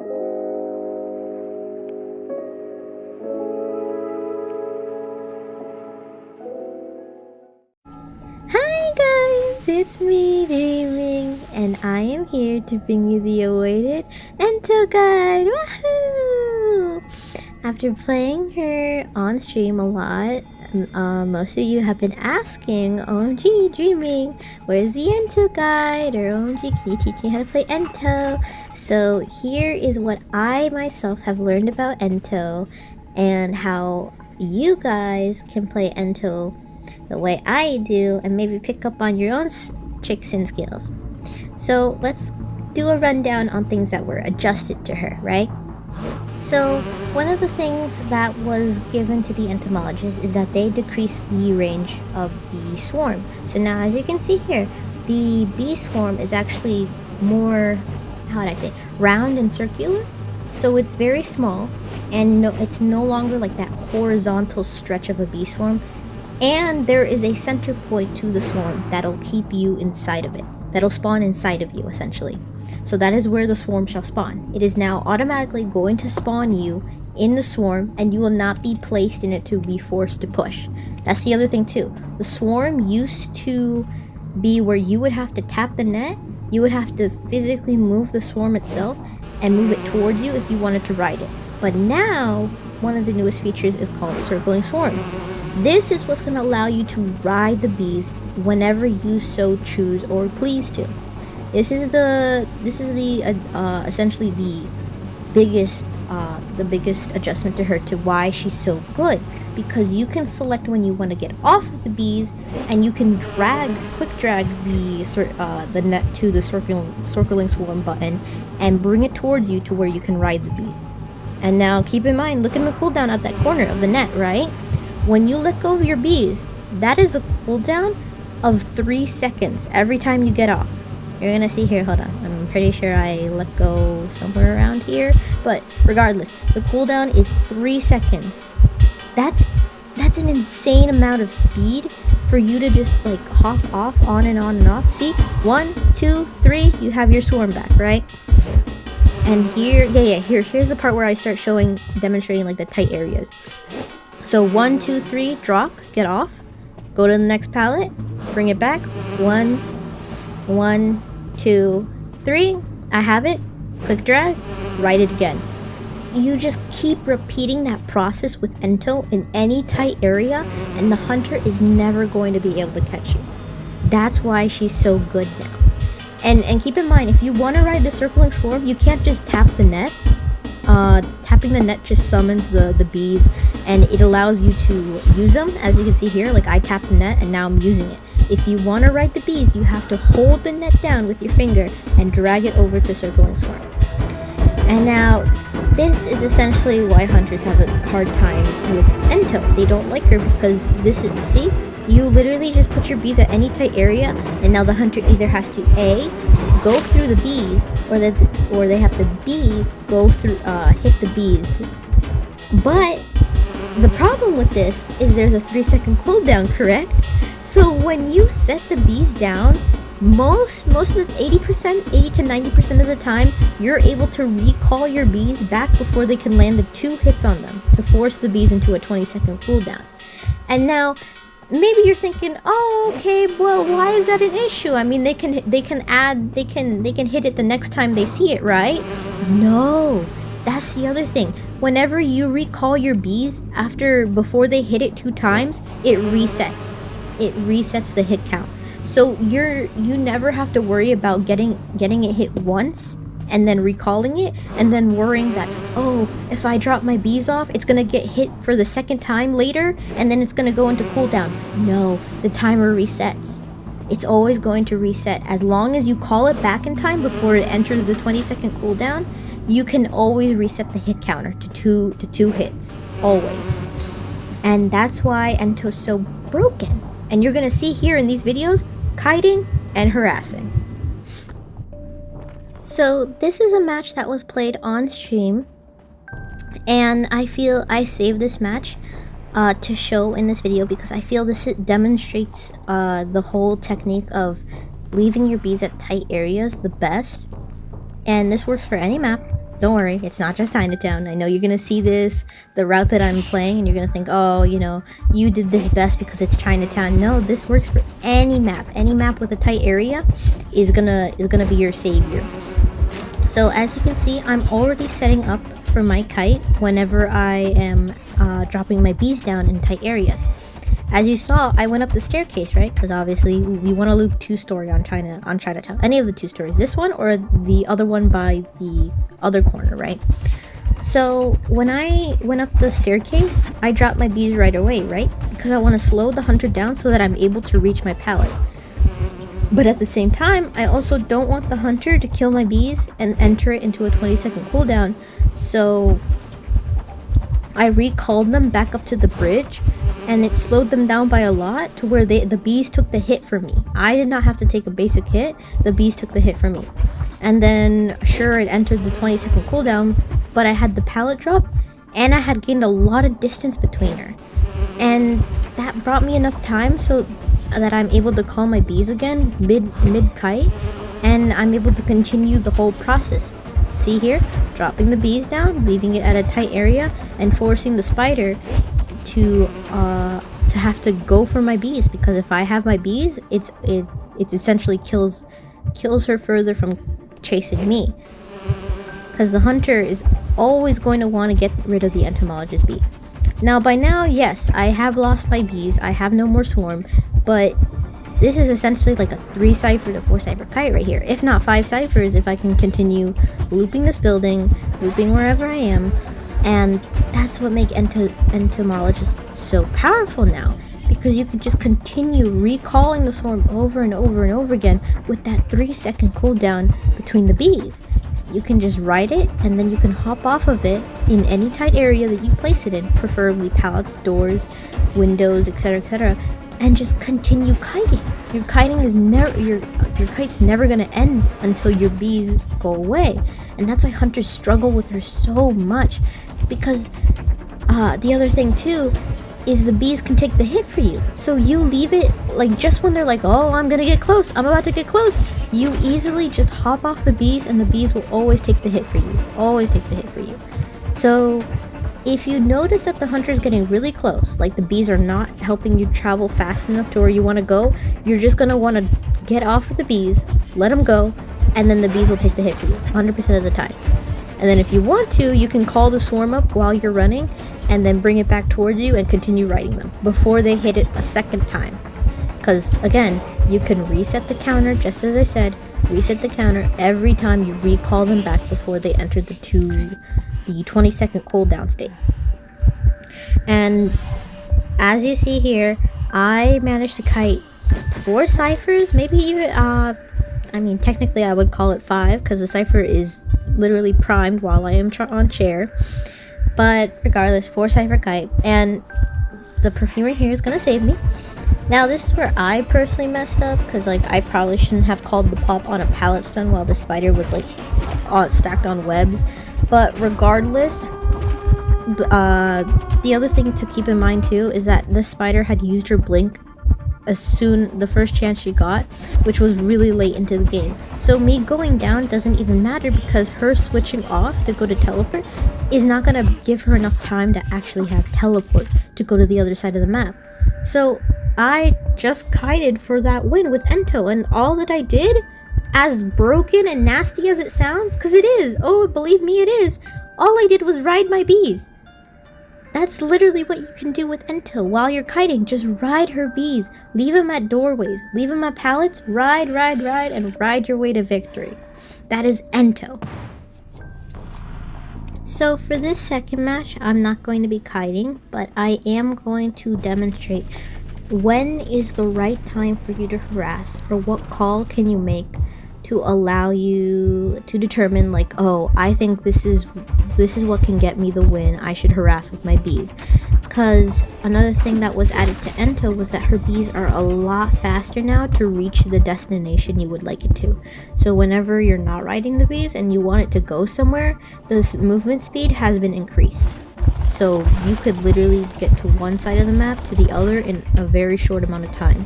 Hi guys, it's me, Dreaming, and I am here to bring you the awaited Ento guide. Woohoo! After playing her on stream a lot, most of you have been asking, OMG, Dreaming, where's the Ento guide? Or OMG, can you teach me how to play Ento? So here is what I myself have learned about Ento and how you guys can play Ento the way I do and maybe pick up on your own tricks and skills. So let's do a rundown on things that were adjusted to her, right? So one of the things that was given to the entomologist is that they decreased the range of the swarm. So now as you can see here, the bee swarm is actually more, how would I say, round and circular. So it's very small and it's no longer like that horizontal stretch of a bee swarm. And there is a center point to the swarm that'll keep you inside of it. That'll spawn inside of you, essentially. So that is where the swarm shall spawn. It is now automatically going to spawn you in the swarm, and you will not be placed in it to be forced to push. That's the other thing too. The swarm used to be where you would have to tap the net. You would have to physically move the swarm itself and move it towards you if you wanted to ride it. But now, one of the newest features is called Circling Swarm. This is what's going to allow you to ride the bees whenever you so choose or please to. This is essentially the biggest adjustment to her, to why she's so good, because you can select when you want to get off of the bees, and you can quick drag the net to the circling swarm button and bring it towards you to where you can ride the bees. And now keep in mind, look in the cooldown at that corner of the net, right? When you let go of your bees, that is a cooldown of 3 seconds every time you get off. You're gonna see here, hold on, I'm pretty sure I let go somewhere around here, but regardless, the cooldown is 3 seconds. That's an insane amount of speed for you to just like hop off, on and on and off. See, 1, 2, 3, you have your swarm back, right? And here, here's the part where I start demonstrating like the tight areas. So 1, 2, 3, drop, get off, go to the next pallet, bring it back, 1, 2, 3, I have it, quick drag, ride it again. You just keep repeating that process with Ento in any tight area, and the hunter is never going to be able to catch you. That's why she's so good now. And keep in mind, if you want to ride the circling swarm, you can't just tap the net. Tapping the net just summons the bees, and it allows you to use them. As you can see here, like I tapped the net and now I'm using it. If you want to ride the bees, you have to hold the net down with your finger and drag it over to circling swarm. And now this is essentially why hunters have a hard time with Ento. They don't like her because this is, see, you literally just put your bees at any tight area, and now the hunter either has to A, go through the bees, or they have to B, go through hit the bees. But the problem with this is there's a 3-second cooldown, correct? So when you set the bees down, most of the 80 to 90% of the time, you're able to recall your bees back before they can land the 2 hits on them to force the bees into a 20-second cooldown. And now maybe you're thinking, oh, okay, well, why is that an issue? I mean, they can hit it the next time they see it, right? No, that's the other thing. Whenever you recall your bees before they hit it 2 times, it resets. It resets the hit count. So you never have to worry about getting it hit once and then recalling it and then worrying that, oh, if I drop my bees off, it's gonna get hit for the 2nd time later and then it's gonna go into cooldown. No, the timer resets. It's always going to reset. As long as you call it back in time before it enters the 20-second cooldown, you can always reset the hit counter to 2 hits, always. And that's why Ento's so broken. And you're gonna see here in these videos, kiting and harassing. So this is a match that was played on stream, and I feel I saved this match to show in this video because I feel this demonstrates the whole technique of leaving your bees at tight areas the best. And this works for any map, Don't worry, it's not just Chinatown. I know you're gonna see the route that I'm playing, and you're gonna think, oh, you did this best because it's Chinatown. No, this works for any map. Any map with a tight area is gonna be your savior. So as you can see, I'm already setting up for my kite whenever I am dropping my bees down in tight areas. As you saw, I went up the staircase, right? Because obviously we want to loop 2-story on Chinatown. Any of the 2 stories. This one or the other one by the other corner, right? So when I went up the staircase, I dropped my bees right away, right? Because I want to slow the hunter down so that I'm able to reach my pallet. But at the same time, I also don't want the hunter to kill my bees and enter it into a 20-second cooldown. So I recalled them back up to the bridge, and it slowed them down by a lot to where the bees took the hit for me. I did not have to take a basic hit, the bees took the hit for me. And then, sure, it entered the 20-second cooldown, but I had the pallet drop, and I had gained a lot of distance between her. And that brought me enough time so that I'm able to call my bees again mid-kite, and I'm able to continue the whole process. See here? Dropping the bees down, leaving it at a tight area, and forcing the spider to have to go for my bees, because if I have my bees, it essentially kills her further from chasing me, because the hunter is always going to want to get rid of the entomologist bee. Now by now, yes, I have lost my bees, I have no more swarm, but this is essentially like a 3 cipher to 4 cipher kite right here, if not 5 ciphers if I can continue looping this building, looping wherever I am. And that's what makes entomologists so powerful now, because you can just continue recalling the swarm over and over and over again with that 3-second cooldown between the bees. You can just ride it, and then you can hop off of it in any tight area that you place it in, preferably pallets, doors, windows, etc., and just continue kiting. Your kite's never gonna end until your bees go away, and that's why hunters struggle with her so much. Because the other thing too is the bees can take the hit for you. So you leave it, like, just when they're like, oh, I'm gonna get close, I'm about to get close, you easily just hop off the bees, and the bees will always take the hit for you. Always take the hit for you. So if you notice that the hunter is getting really close, like the bees are not helping you travel fast enough to where you want to go, you're just gonna want to get off of the bees, let them go, and then the bees will take the hit for you 100% of the time. And then if you want to, you can call the swarm up while you're running, and then bring it back towards you and continue riding them before they hit it a second time. Because again, you can reset the counter, just as I said, reset the counter every time you recall them back before they enter the 20-second cooldown state. And as you see here, I managed to kite 4 ciphers, maybe even, technically I would call it 5, because the cipher is literally primed while I am on chair. But regardless, 4 cipher kite, and the perfumer here is gonna save me. Now this is where I personally messed up, because I probably shouldn't have called the pop on a pallet stun while the spider was stacked on webs. But regardless, the other thing to keep in mind too is that the spider had used her blink the first chance she got, which was really late into the game. So me going down doesn't even matter, because her switching off to go to teleport is not gonna give her enough time to actually have teleport to go to the other side of the map. So I just kited for that win with Ento, and all that I did, as broken and nasty as it sounds, because it is, oh believe me it is, all I did was ride my bees. That's literally what you can do with Ento while you're kiting. Just ride her bees. Leave them at doorways. Leave them at pallets. Ride, and ride your way to victory. That is Ento. So for this second match, I'm not going to be kiting, but I am going to demonstrate when is the right time for you to harass, for what call can you make to allow you to determine, oh, I think this is what can get me the win, I should harass with my bees. Because another thing that was added to Ento was that her bees are a lot faster now to reach the destination you would like it to. So whenever you're not riding the bees and you want it to go somewhere, this movement speed has been increased. So you could literally get to one side of the map to the other in a very short amount of time,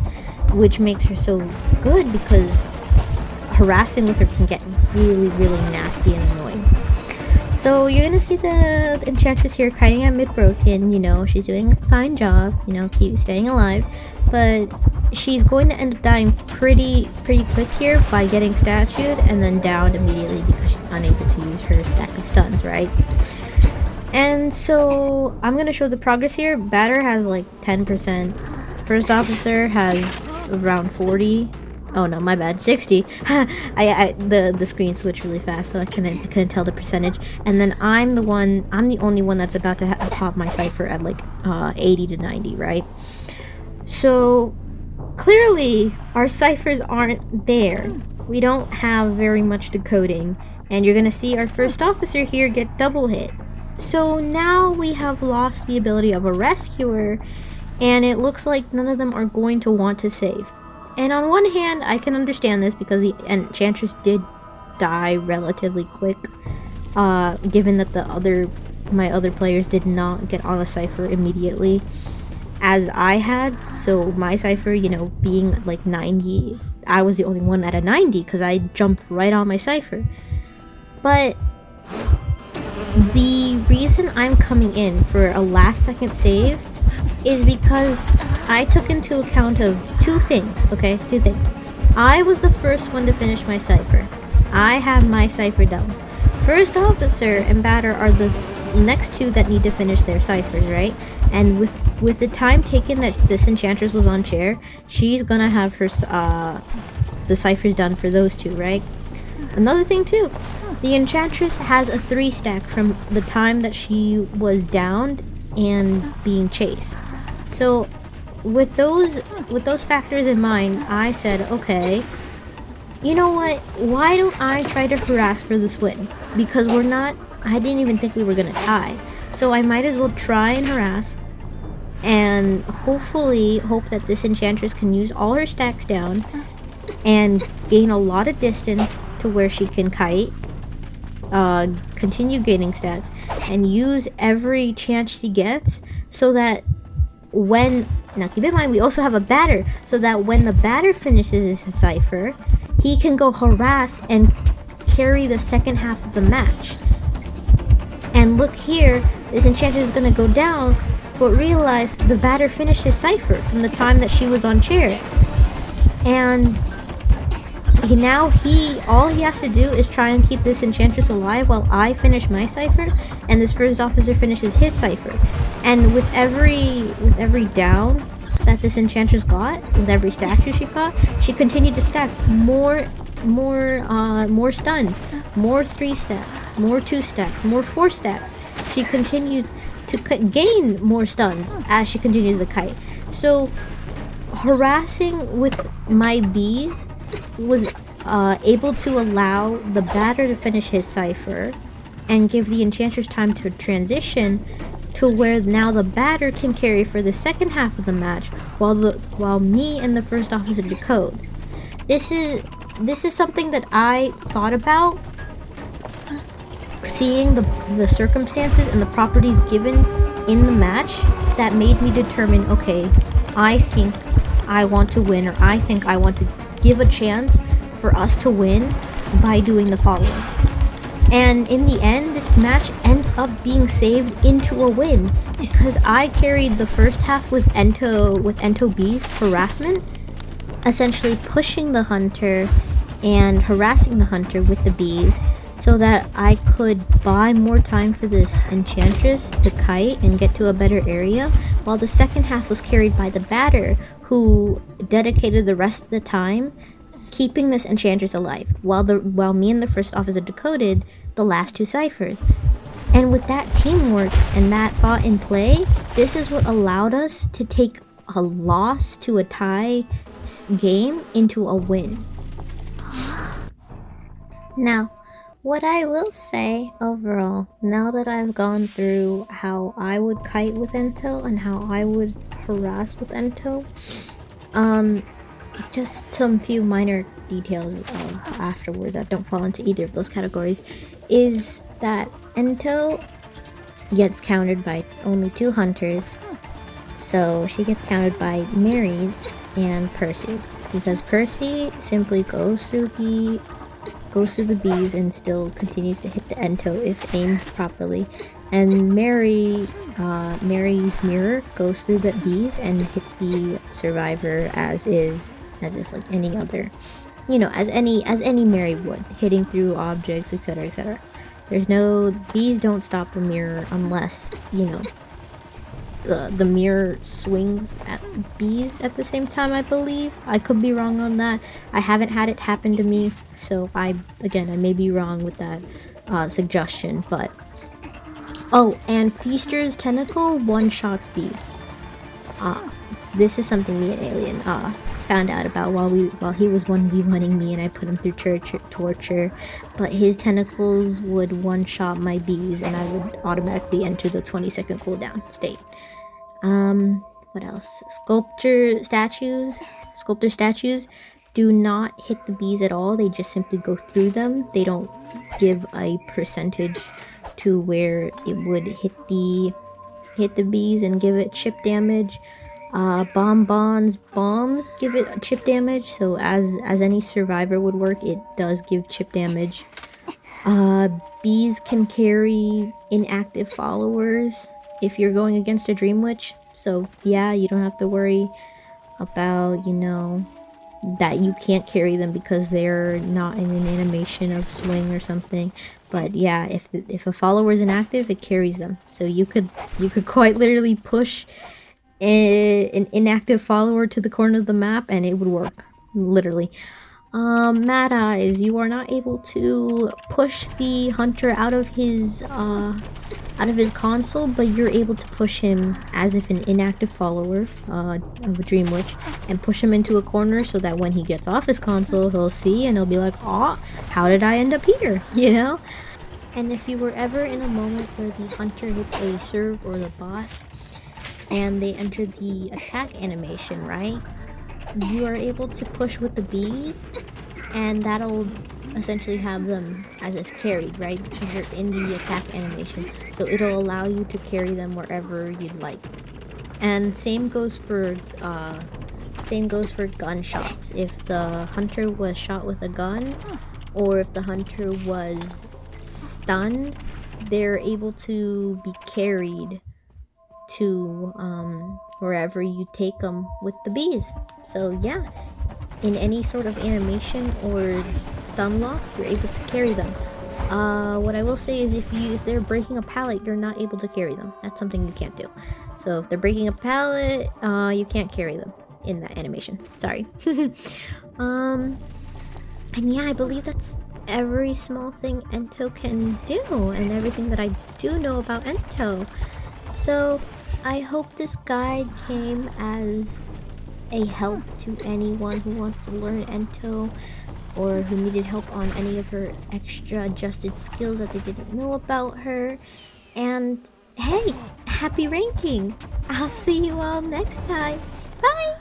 which makes her so good, because harassing with her can get really, really nasty and annoying. So you're gonna see the enchantress here kiting at mid-broken. You know, she's doing a fine job. You know, keep staying alive, but she's going to end up dying pretty quick here by getting statued and then downed immediately because she's unable to use her stack of stuns, right? And so I'm gonna show the progress here. Batter has like 10%. First officer has around 40. Oh no, my bad, 60. The screen switched really fast, so I couldn't tell the percentage. And then I'm the only one that's about to pop my cipher at like 80 to 90, right? So clearly our ciphers aren't there. We don't have very much decoding, and you're gonna see our first officer here get double hit. So now we have lost the ability of a rescuer, and it looks like none of them are going to want to save. And on one hand, I can understand this because the enchantress did die relatively quick, given that my other players did not get on a cipher immediately, as I had. So my cipher, you know, being like 90, I was the only one at a 90 because I jumped right on my cipher. But the reason I'm coming in for a last second save is because I took into account of two things, okay? Two things. I was the first one to finish my cipher. I have my cipher done. First officer and batter are the next two that need to finish their ciphers, right? And with the time taken that this enchantress was on chair, she's gonna have her the ciphers done for those two, right? Another thing too, the enchantress has a 3 stack from the time that she was downed and being chased. So with those factors in mind, I said, okay, you know what? Why don't I try to harass for this win? Because I didn't even think we were gonna tie. So I might as well try and harass and hopefully hope that this enchantress can use all her stacks down and gain a lot of distance to where she can kite, continue gaining stats, and use every chance she gets so that now keep in mind we also have a batter, so that when the batter finishes his cipher, he can go harass and carry the second half of the match. And look here, this enchantress is gonna go down, but realize the batter finished his cipher from the time that she was on chair. And all he has to do is try and keep this enchantress alive while I finish my cipher, and this first officer finishes his cipher. And with every down that this enchantress got, with every statue she got, she continued to stack more stuns, more 3 stacks, more 2 stacks, more 4 stacks. She continued to gain more stuns as she continues the kite. So harassing with my bees was able to allow the batter to finish his cipher and give the enchantress time to transition to where now the batter can carry for the second half of the match while me and the first officer decode. This is something that I thought about, seeing the circumstances and the properties given in the match, that made me determine, okay, I think I want to win, or I think I want to give a chance for us to win by doing the following. And in the end, this match ends up being saved into a win because I carried the first half with Ento B's harassment, essentially pushing the hunter and harassing the hunter with the bees so that I could buy more time for this enchantress to kite and get to a better area, while the second half was carried by the batter, who dedicated the rest of the time keeping this enchantress alive, while me and the first officer decoded the last 2 ciphers. And with that teamwork and that thought in play, this is what allowed us to take a loss to a tie game into a win. Now, what I will say overall, now that I've gone through how I would kite with Ento and how I would harass with Ento, just some few minor details afterwards that don't fall into either of those categories, is that Ento gets countered by only 2 hunters, so she gets countered by Mary's and Percy's, because Percy simply goes through the goes through the bees and still continues to hit the ento if aimed properly. And Mary's mirror goes through the bees and hits the survivor as is, as if like any other, as any Mary would, hitting through objects, etc., etc. There's no bees don't stop the mirror unless the mirror swings at bees at the same time, I believe. I could be wrong on that. I haven't had it happen to me, so I may be wrong with that suggestion, but... Oh, and Feaster's tentacle one-shots bees. This is something me and Alien found out about while he was 1v1ing me and I put him through torture. But his tentacles would one-shot my bees and I would automatically enter the 20-second cooldown state. What else? Sculptor statues do not hit the bees at all. They just simply go through them. They don't give a percentage to where it would hit the bees and give it chip damage. Bombs give it chip damage, so as any survivor would work, it does give chip damage. Bees can carry inactive followers if you're going against a Dream Witch, so yeah, you don't have to worry about, that you can't carry them because they're not in an animation of swing or something. But yeah, if a follower is inactive, it carries them. So you could quite literally push an inactive follower to the corner of the map and it would work, literally. Mad Eyes, you are not able to push the hunter out of his console, but you're able to push him as if an inactive follower of a Dream Witch and push him into a corner so that when he gets off his console, he'll see and he'll be like, "Oh, how did I end up here?" And if you were ever in a moment where the hunter hits a serve or the bot and they enter the attack animation, right? You are able to push with the bees, and that'll essentially have them as if carried, right? Because you're in the attack animation, so it'll allow you to carry them wherever you'd like. And same goes for gunshots. If the hunter was shot with a gun, or if the hunter was stunned, they're able to be carried to wherever you take them with the bees. So yeah, in any sort of animation or stun lock, you're able to carry them. What I will say is if they're breaking a pallet, you're not able to carry them. That's something you can't do. So if they're breaking a pallet, you can't carry them in that animation. Sorry. And yeah, I believe that's every small thing Ento can do and everything that I do know about Ento. So I hope this guide came as a help to anyone who wants to learn Ento or who needed help on any of her extra adjusted skills that they didn't know about her. And hey, happy ranking! I'll see you all next time. Bye!